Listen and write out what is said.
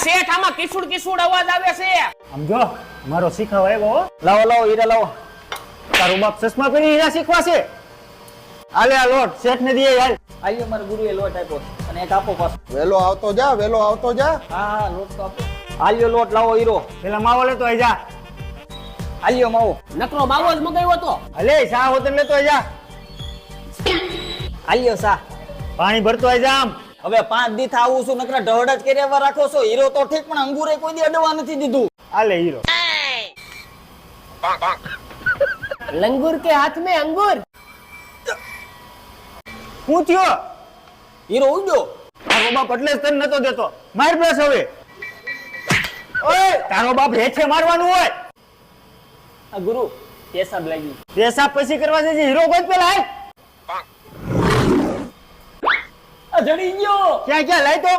શેઠ આમાં કિસુડ કિસુડ અવાજ આવે છે. સમજો મારો શીખાવા આવ્યો હો. લાવો લાવો હીરા લાવો. તારું બાપ ચશ્મા પહેરી હીરા શીખવા છે. આલે આ લોટ શેઠ ને દે હાલ. આલ્યો મારા ગુરુએ લોટ આપ્યો અને એક આપો પાછો. વેલો આવતો જા, વેલો આવતો જા. હા લોટ તો આપો. આલ્યો લોટ લાવો હીરો. પેલા માવો લેતો આઈ જા. આલ્યો માવો. નકરો માવો જ મગાવ્યો તો. અલે શા હોતન લેતો આઈ જા. આલ્યો સા. પાણી ભરતો આઈ જા આમ. હવે 5 દી આવું છું નકરા ઢહડ જ કર્યા રાખો છો. હીરો તો ઠીક પણ અંગુરે કોઈ દી અડવા નથી દીધું. આલે હીરો. લંગુર કે હાથ में अंगूर. હું થયો હીરો ઉડ્યો. તારો બાપ એટલે જ તને નતો દેતો. માર બસ હવે. ઓય તારો બાપ હેઠે મારવાનું હોય. આ ગુરુ પેશાબ લાગી. પેશાબ પછી કરવા જજે. હીરો ગોત પેલા હાલ. આ જડી ગયો. ક્યાં ક્યાં લાય તો